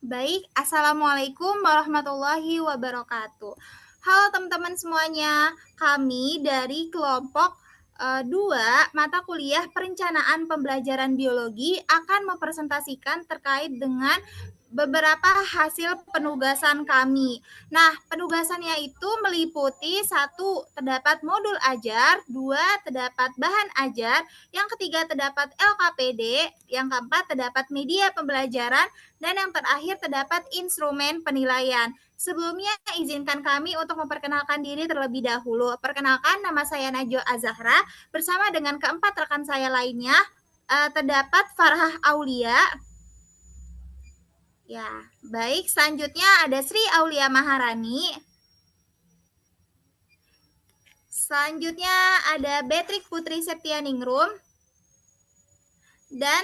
Baik, Assalamualaikum warahmatullahi wabarakatuh. Halo teman-teman semuanya, kami dari kelompok 2 mata kuliah perencanaan pembelajaran biologi akan mempresentasikan terkait dengan beberapa hasil penugasan kami. Nah, penugasannya itu meliputi 1, terdapat modul ajar, 2, terdapat bahan ajar, yang ketiga terdapat LKPD, yang keempat terdapat media pembelajaran, dan yang terakhir terdapat instrumen penilaian. Sebelumnya izinkan kami untuk memperkenalkan diri terlebih dahulu. Perkenalkan, nama saya Najwa Azahra bersama dengan keempat rekan saya lainnya. Terdapat Farhah Aulia. Ya, baik. Selanjutnya ada Sri Aulia Maharani. Selanjutnya ada Beatrix Putri Septianingrum. Dan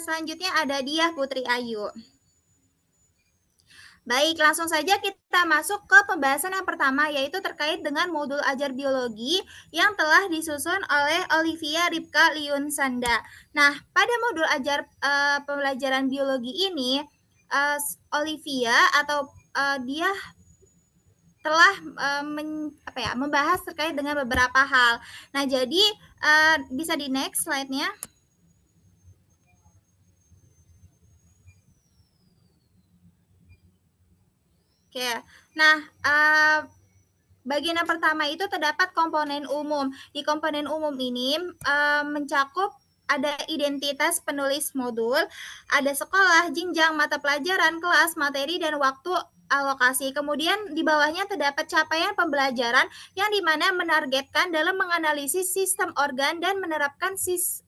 selanjutnya ada Diah Putri Ayu. Baik, langsung saja kita masuk ke pembahasan yang pertama, yaitu terkait dengan modul ajar biologi yang telah disusun oleh Olivia Ripka Liunsanda. Nah, pada modul ajar pembelajaran biologi ini, Olivia atau dia telah membahas terkait dengan beberapa hal. Nah, jadi bisa di next slide-nya. Oke, nah bagian yang pertama itu terdapat komponen umum. Di komponen umum ini mencakup ada identitas penulis modul, ada sekolah, jenjang, mata pelajaran, kelas, materi, dan waktu alokasi. Kemudian di bawahnya terdapat capaian pembelajaran yang dimana menargetkan dalam menganalisis sistem organ dan menerapkan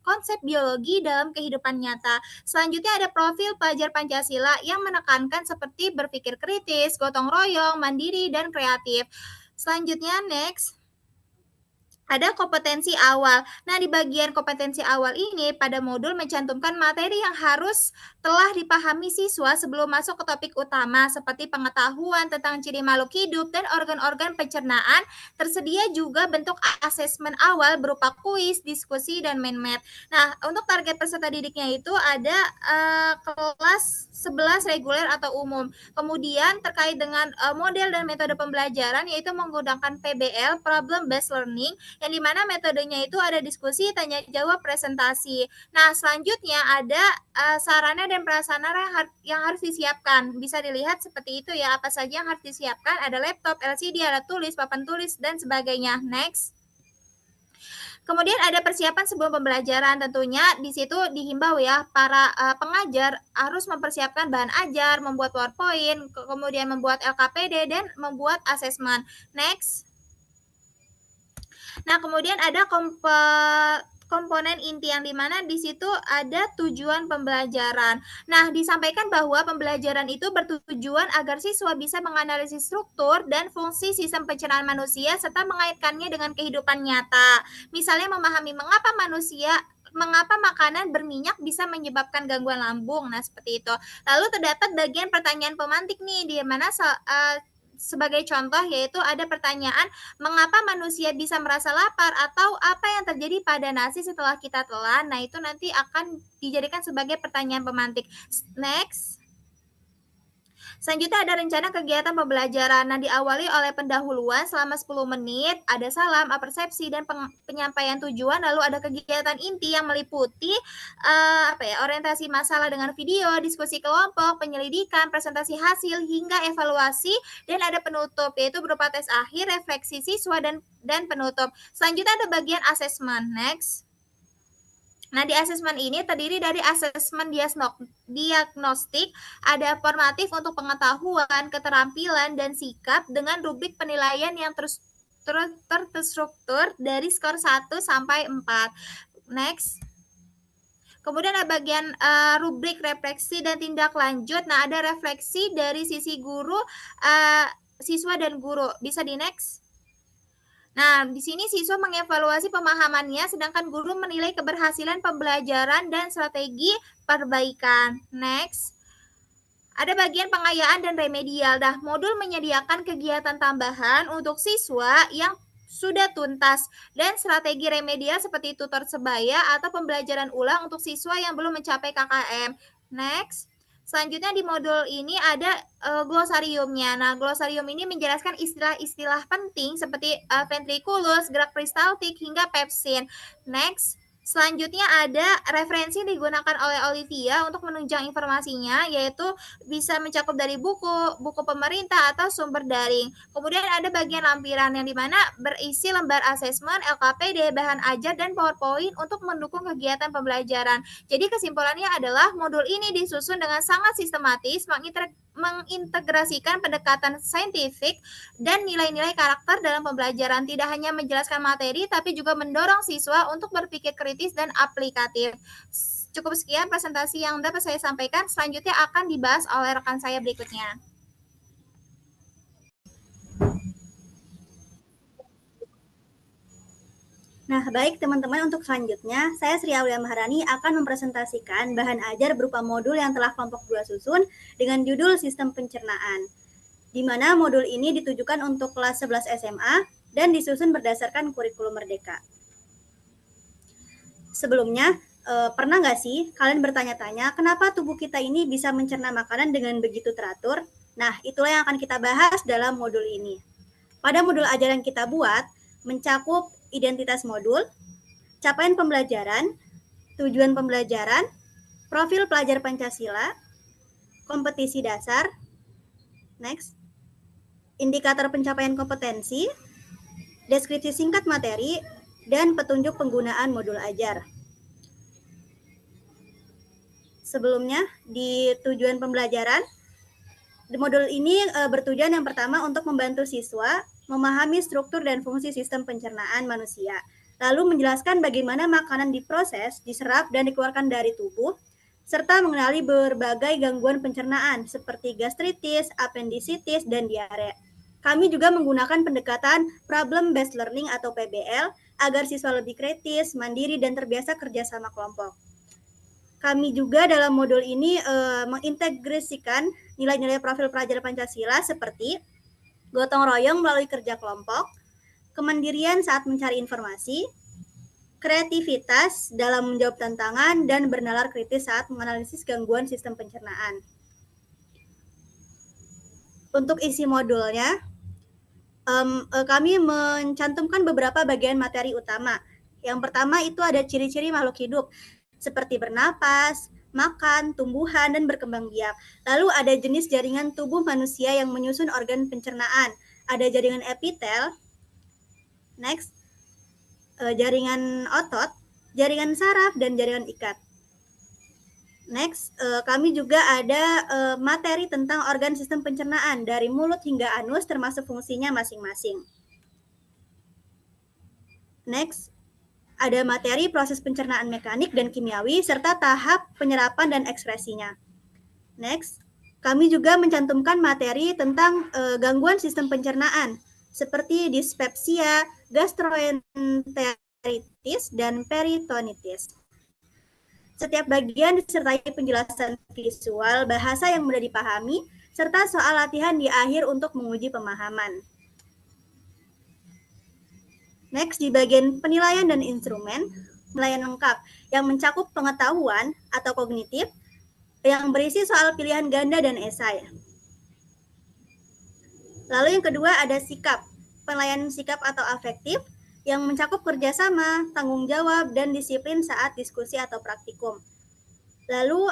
konsep biologi dalam kehidupan nyata. Selanjutnya ada profil pelajar Pancasila yang menekankan seperti berpikir kritis, gotong royong, mandiri, dan kreatif. Selanjutnya next. Ada kompetensi awal. Nah, di bagian kompetensi awal ini pada modul mencantumkan materi yang harus telah dipahami siswa sebelum masuk ke topik utama seperti pengetahuan tentang ciri makhluk hidup dan organ-organ pencernaan. Tersedia juga bentuk asesmen awal berupa kuis, diskusi, dan mind map. Nah, untuk target peserta didiknya itu ada kelas 11 reguler atau umum. Kemudian terkait dengan model dan metode pembelajaran yaitu menggunakan PBL, Problem Based Learning, yang dimana metodenya itu ada diskusi, tanya jawab, presentasi. Nah, selanjutnya ada sarana dan prasarana yang harus disiapkan. Bisa dilihat seperti itu ya, apa saja yang harus disiapkan. Ada laptop, LCD, alat tulis, papan tulis, dan sebagainya. Next. Kemudian ada persiapan sebelum pembelajaran, tentunya di situ dihimbau ya para pengajar harus mempersiapkan bahan ajar, membuat PowerPoint, kemudian membuat LKPD, dan membuat asesmen. Next. Nah, kemudian ada komponen inti yang dimana di situ ada tujuan pembelajaran. Nah, disampaikan bahwa pembelajaran itu bertujuan agar siswa bisa menganalisis struktur dan fungsi sistem pencernaan manusia serta mengaitkannya dengan kehidupan nyata. Misalnya memahami mengapa makanan berminyak bisa menyebabkan gangguan lambung. Nah, seperti itu. Lalu terdapat bagian pertanyaan pemantik nih, di mana sebagai contoh yaitu ada pertanyaan mengapa manusia bisa merasa lapar atau apa yang terjadi pada nasi setelah kita telan. Nah, itu nanti akan dijadikan sebagai pertanyaan pemantik. Next. Selanjutnya ada rencana kegiatan pembelajaran. Nah, diawali oleh pendahuluan selama 10 menit, ada salam, persepsi, dan penyampaian tujuan. Lalu ada kegiatan inti yang meliputi orientasi masalah dengan video, diskusi kelompok, penyelidikan, presentasi hasil, hingga evaluasi, dan ada penutup, yaitu berupa tes akhir, refleksi siswa, dan penutup. Selanjutnya ada bagian asesmen. Next. Nah, di asesmen ini terdiri dari asesmen diagnostik, ada formatif untuk pengetahuan, keterampilan, dan sikap dengan rubrik penilaian yang terstruktur dari skor 1 sampai 4. Next. Kemudian ada bagian rubrik refleksi dan tindak lanjut. Nah, ada refleksi dari sisi guru, siswa, dan guru. Bisa di next. Nah, di sini siswa mengevaluasi pemahamannya, sedangkan guru menilai keberhasilan pembelajaran dan strategi perbaikan. Next. Ada bagian pengayaan dan remedial. Nah, modul menyediakan kegiatan tambahan untuk siswa yang sudah tuntas dan strategi remedial seperti tutor sebaya atau pembelajaran ulang untuk siswa yang belum mencapai KKM. Next. Selanjutnya di modul ini ada glosariumnya. Nah, glosarium ini menjelaskan istilah-istilah penting seperti ventriculus, gerak peristaltik, hingga pepsin. Next, selanjutnya ada referensi digunakan oleh Olivia untuk menunjang informasinya, yaitu bisa mencakup dari buku, buku pemerintah, atau sumber daring. Kemudian ada bagian lampiran yang dimana berisi lembar asesmen, LKPD, bahan ajar, dan PowerPoint untuk mendukung kegiatan pembelajaran. Jadi kesimpulannya adalah modul ini disusun dengan sangat sistematis, mengintegrasikan pendekatan saintifik dan nilai-nilai karakter dalam pembelajaran. Tidak hanya menjelaskan materi, tapi juga mendorong siswa untuk berpikir kritis dan aplikatif. Cukup sekian presentasi yang dapat saya sampaikan. Selanjutnya akan dibahas oleh rekan saya berikutnya. Nah, baik teman-teman, untuk selanjutnya, saya Sri Aulia Maharani akan mempresentasikan bahan ajar berupa modul yang telah kelompok 2 susun dengan judul Sistem Pencernaan, di mana modul ini ditujukan untuk kelas 11 SMA dan disusun berdasarkan kurikulum Merdeka. Sebelumnya, pernah nggak sih kalian bertanya-tanya kenapa tubuh kita ini bisa mencerna makanan dengan begitu teratur? Nah, itulah yang akan kita bahas dalam modul ini. Pada modul ajar yang kita buat, mencakup identitas modul, capaian pembelajaran, tujuan pembelajaran, profil pelajar Pancasila, kompetisi dasar, next, indikator pencapaian kompetensi, deskripsi singkat materi, dan petunjuk penggunaan modul ajar. Sebelumnya, di tujuan pembelajaran, di modul ini bertujuan yang pertama untuk membantu siswa memahami struktur dan fungsi sistem pencernaan manusia, lalu menjelaskan bagaimana makanan diproses, diserap, dan dikeluarkan dari tubuh, serta mengenali berbagai gangguan pencernaan seperti gastritis, appendicitis, dan diare. Kami juga menggunakan pendekatan problem-based learning atau PBL agar siswa lebih kritis, mandiri, dan terbiasa kerja sama kelompok. Kami juga dalam modul ini mengintegrasikan nilai-nilai profil pelajar Pancasila seperti gotong royong melalui kerja kelompok, kemandirian saat mencari informasi, kreativitas dalam menjawab tantangan, dan bernalar kritis saat menganalisis gangguan sistem pencernaan. Untuk isi modulnya, kami mencantumkan beberapa bagian materi utama. Yang pertama itu ada ciri-ciri makhluk hidup, seperti bernapas, makan, tumbuhan, dan berkembang biak. Lalu ada jenis jaringan tubuh manusia yang menyusun organ pencernaan. Ada jaringan epitel, next, jaringan otot, jaringan saraf, dan jaringan ikat. Next, kami juga ada materi tentang organ sistem pencernaan dari mulut hingga anus termasuk fungsinya masing-masing. Next, ada materi proses pencernaan mekanik dan kimiawi serta tahap penyerapan dan ekspresinya. Next, kami juga mencantumkan materi tentang gangguan sistem pencernaan seperti dispepsia, gastroenteritis, dan peritonitis. Setiap bagian disertai penjelasan visual, bahasa yang mudah dipahami, serta soal latihan di akhir untuk menguji pemahaman. Next, di bagian penilaian dan instrumen, penilaian lengkap yang mencakup pengetahuan atau kognitif, yang berisi soal pilihan ganda dan esai. Lalu yang kedua ada sikap, penilaian sikap atau afektif, yang mencakup kerjasama, tanggung jawab, dan disiplin saat diskusi atau praktikum. Lalu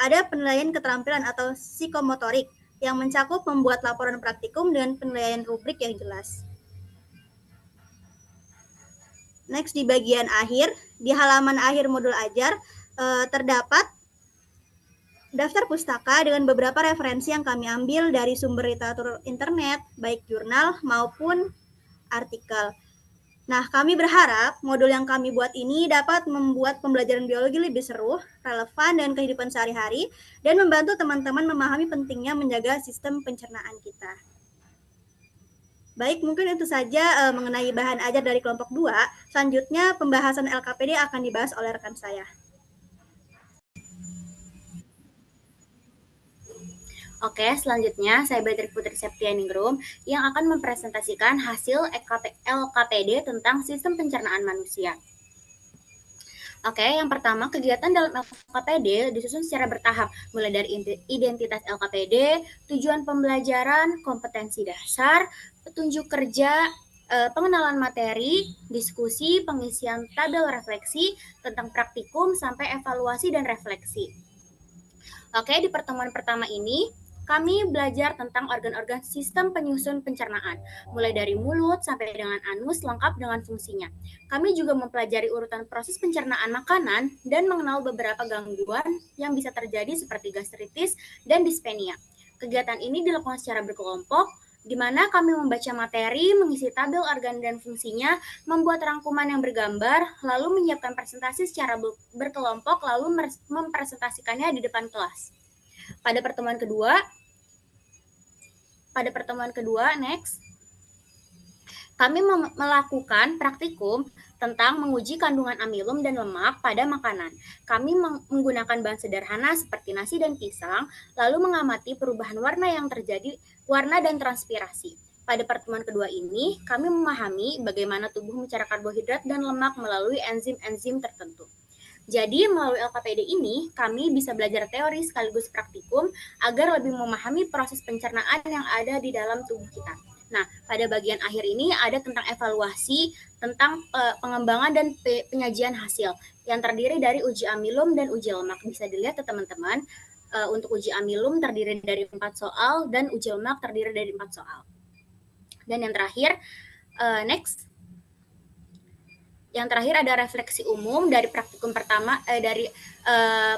ada penilaian keterampilan atau psikomotorik, yang mencakup membuat laporan praktikum dengan penilaian rubrik yang jelas. Next, di bagian akhir, di halaman akhir modul ajar, terdapat daftar pustaka dengan beberapa referensi yang kami ambil dari sumber literatur internet, baik jurnal maupun artikel. Nah, kami berharap modul yang kami buat ini dapat membuat pembelajaran biologi lebih seru, relevan dengan kehidupan sehari-hari, dan membantu teman-teman memahami pentingnya menjaga sistem pencernaan kita. Baik, mungkin itu saja mengenai bahan ajar dari kelompok 2. Selanjutnya, pembahasan LKPD akan dibahas oleh rekan saya. Oke, selanjutnya saya Beatrix Putri Septianingrum yang akan mempresentasikan hasil LKPD tentang sistem pencernaan manusia. Oke, yang pertama, kegiatan dalam LKPD disusun secara bertahap, mulai dari identitas LKPD, tujuan pembelajaran, kompetensi dasar, petunjuk kerja, pengenalan materi, diskusi, pengisian tabel refleksi, tentang praktikum, sampai evaluasi dan refleksi. Oke, di pertemuan pertama ini, kami belajar tentang organ-organ sistem penyusun pencernaan, mulai dari mulut sampai dengan anus lengkap dengan fungsinya. Kami juga mempelajari urutan proses pencernaan makanan dan mengenal beberapa gangguan yang bisa terjadi seperti gastritis dan dispenia. Kegiatan ini dilakukan secara berkelompok, di mana kami membaca materi, mengisi tabel organ dan fungsinya, membuat rangkuman yang bergambar, lalu menyiapkan presentasi secara berkelompok, lalu mempresentasikannya di depan kelas. Pada pertemuan kedua, next, kami melakukan praktikum tentang menguji kandungan amilum dan lemak pada makanan. Kami menggunakan bahan sederhana seperti nasi dan pisang, lalu mengamati perubahan warna dan transpirasi. Pada pertemuan kedua ini, kami memahami bagaimana tubuh mencerna karbohidrat dan lemak melalui enzim-enzim tertentu. Jadi, melalui LKPD ini, kami bisa belajar teori sekaligus praktikum agar lebih memahami proses pencernaan yang ada di dalam tubuh kita. Nah, pada bagian akhir ini ada tentang evaluasi, tentang pengembangan dan penyajian hasil yang terdiri dari uji amilum dan uji lemak. Bisa dilihat ya teman-teman, untuk uji amilum terdiri dari 4 soal dan uji lemak terdiri dari 4 soal. Dan yang terakhir, next. Yang terakhir ada refleksi umum dari praktikum pertama, dari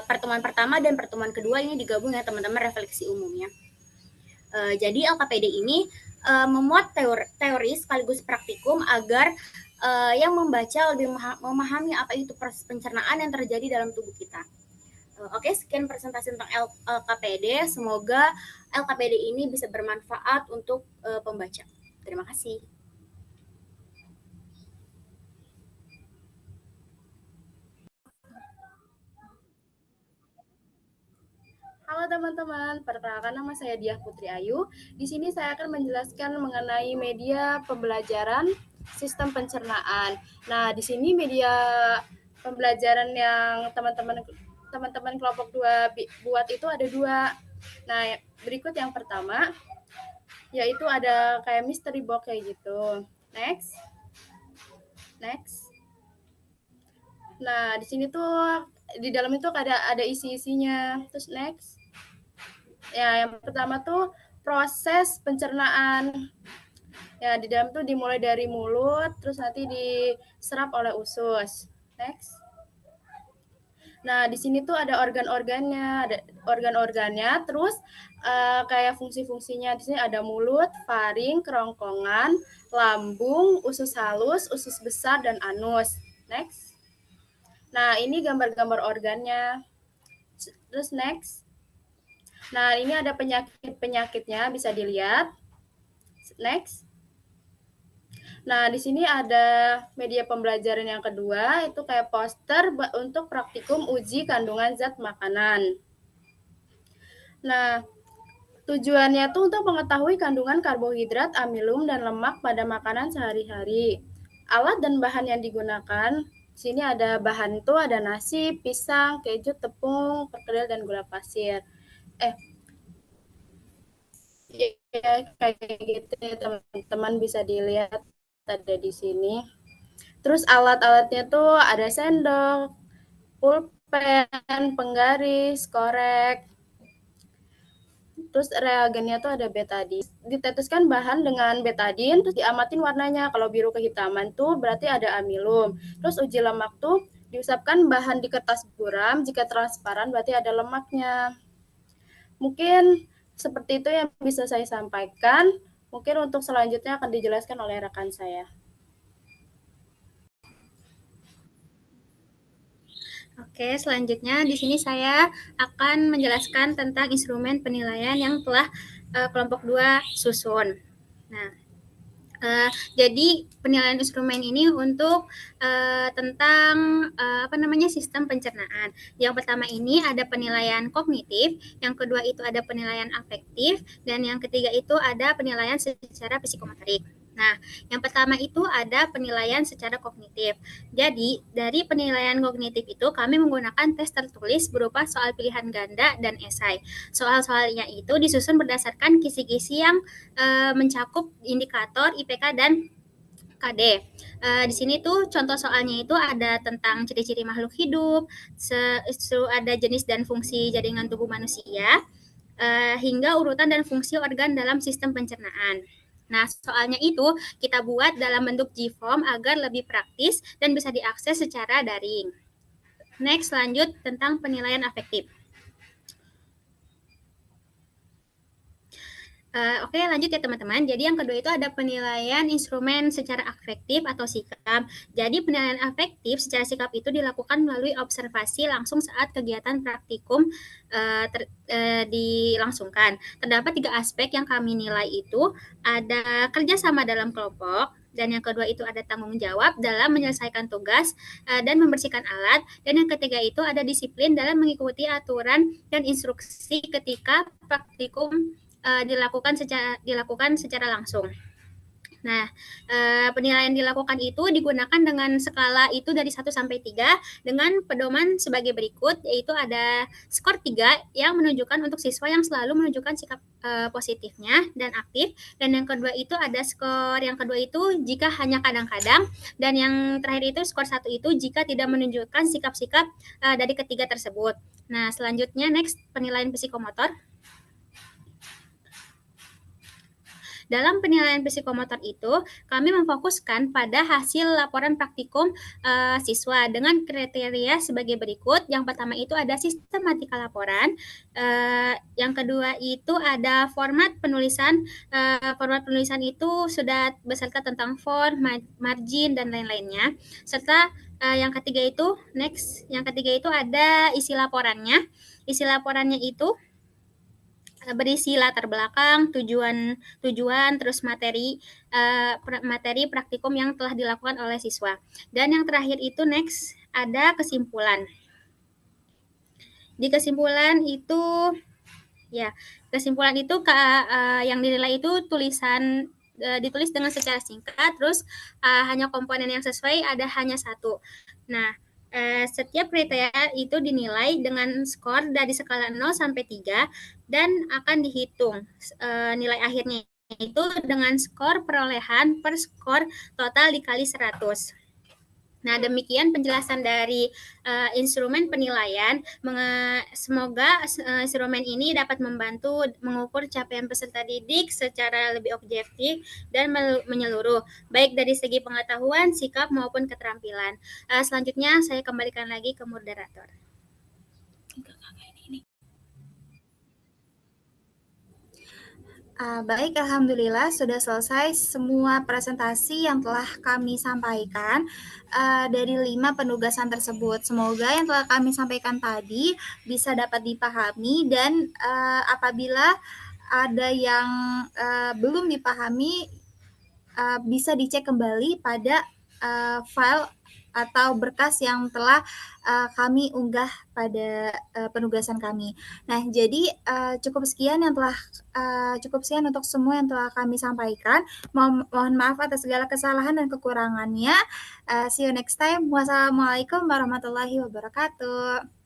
pertemuan pertama dan pertemuan kedua ini digabung ya teman-teman, refleksi umumnya. Jadi LKPD ini memuat teori sekaligus praktikum agar yang membaca lebih memahami apa itu proses pencernaan yang terjadi dalam tubuh kita. Oke, sekian presentasi tentang LKPD. Semoga LKPD ini bisa bermanfaat untuk pembaca. Terima kasih. Halo teman-teman, perkenalkan nama saya Diah Putri Ayu. Di sini saya akan menjelaskan mengenai media pembelajaran sistem pencernaan. Nah, di sini media pembelajaran yang teman-teman kelompok 2 buat itu ada 2. Nah, berikut yang pertama yaitu ada kayak mystery box kayak gitu. Next. Nah, di sini tuh di dalam itu ada isi-isinya. Terus next. Ya, yang pertama tuh proses pencernaan. Ya, di dalam tuh dimulai dari mulut, terus nanti diserap oleh usus. Next. Nah, di sini tuh ada organ-organnya, terus kayak fungsi-fungsinya. Di sini ada mulut, faring, kerongkongan, lambung, usus halus, usus besar, dan anus. Next. Nah, ini gambar-gambar organnya. Terus next. Nah, ini ada penyakit-penyakitnya, bisa dilihat. Next. Nah, di sini ada media pembelajaran yang kedua, itu kayak poster untuk praktikum uji kandungan zat makanan. Nah, tujuannya tuh untuk mengetahui kandungan karbohidrat, amilum, dan lemak pada makanan sehari-hari. Alat dan bahan yang digunakan, di sini ada bahan tuh ada nasi, pisang, keju, tepung, perkedel, dan gula pasir. Ya, kayak gitu ya teman-teman, bisa dilihat ada di sini. Terus alat-alatnya tuh ada sendok, pulpen, penggaris, korek. Terus reagennya tuh ada betadin. Diteteskan bahan dengan betadin, terus diamatin warnanya. Kalau biru kehitaman tuh berarti ada amilum. Terus uji lemak tuh diusapkan bahan di kertas buram, jika transparan berarti ada lemaknya. Mungkin seperti itu yang bisa saya sampaikan. Mungkin untuk selanjutnya akan dijelaskan oleh rekan saya. Oke, selanjutnya di sini saya akan menjelaskan tentang instrumen penilaian yang telah kelompok 2 susun. Nah, jadi penilaian instrumen ini untuk tentang sistem pencernaan. Yang pertama ini ada penilaian kognitif, yang kedua itu ada penilaian afektif, dan yang ketiga itu ada penilaian secara psikomotorik. Nah, yang pertama itu ada penilaian secara kognitif. Jadi, dari penilaian kognitif itu kami menggunakan tes tertulis berupa soal pilihan ganda dan esai. Soal-soalnya itu disusun berdasarkan kisi-kisi yang mencakup indikator IPK dan KD. Di sini tuh contoh soalnya itu ada tentang ciri-ciri makhluk hidup, ada jenis dan fungsi jaringan tubuh manusia, hingga urutan dan fungsi organ dalam sistem pencernaan. Nah, soalnya itu kita buat dalam bentuk G-form agar lebih praktis dan bisa diakses secara daring. Next, lanjut tentang penilaian afektif. Oke, lanjut ya teman-teman. Jadi yang kedua itu ada penilaian instrumen secara afektif atau sikap. Jadi penilaian afektif secara sikap itu dilakukan melalui observasi langsung saat kegiatan praktikum dilangsungkan. Terdapat 3 aspek yang kami nilai itu, ada kerjasama dalam kelompok, dan yang kedua itu ada tanggung jawab dalam menyelesaikan tugas dan membersihkan alat, dan yang ketiga itu ada disiplin dalam mengikuti aturan dan instruksi ketika praktikum dilakukan secara langsung. Nah, penilaian dilakukan itu digunakan dengan skala itu dari 1 sampai 3 dengan pedoman sebagai berikut, yaitu ada skor 3 yang menunjukkan untuk siswa yang selalu menunjukkan sikap positifnya dan aktif, dan yang kedua itu ada skor yang kedua itu jika hanya kadang-kadang, dan yang terakhir itu skor 1 itu jika tidak menunjukkan sikap-sikap dari ketiga tersebut. Nah, selanjutnya next penilaian psikomotor. Dalam penilaian psikomotor itu, kami memfokuskan pada hasil laporan praktikum siswa dengan kriteria sebagai berikut. Yang pertama itu ada sistematika laporan. Yang kedua itu ada format penulisan. Format penulisan itu sudah beserta tentang font, margin, dan lain-lainnya. Serta yang ketiga itu, yang ketiga itu ada isi laporannya. Isi laporannya itu berisi latar belakang, tujuan, terus materi praktikum yang telah dilakukan oleh siswa. Dan yang terakhir itu ada kesimpulan. Di kesimpulan itu yang dinilai itu ditulis dengan secara singkat, terus hanya komponen yang sesuai ada hanya 1. Nah, setiap kriteria itu dinilai dengan skor dari skala 0 sampai 3 dan akan dihitung nilai akhirnya itu dengan skor perolehan per skor total dikali 100. Nah, demikian penjelasan dari instrumen penilaian. Semoga instrumen ini dapat membantu mengukur capaian peserta didik secara lebih objektif dan menyeluruh, baik dari segi pengetahuan, sikap, maupun keterampilan. Selanjutnya, saya kembalikan lagi ke moderator. Baik, alhamdulillah sudah selesai semua presentasi yang telah kami sampaikan dari 5 penugasan tersebut. Semoga yang telah kami sampaikan tadi bisa dapat dipahami, dan apabila ada yang belum dipahami bisa dicek kembali pada file atau berkas yang telah kami unggah pada penugasan kami. Nah, jadi cukup sekian untuk semua yang telah kami sampaikan. Mohon maaf atas segala kesalahan dan kekurangannya. See you next time. Wassalamualaikum warahmatullahi wabarakatuh.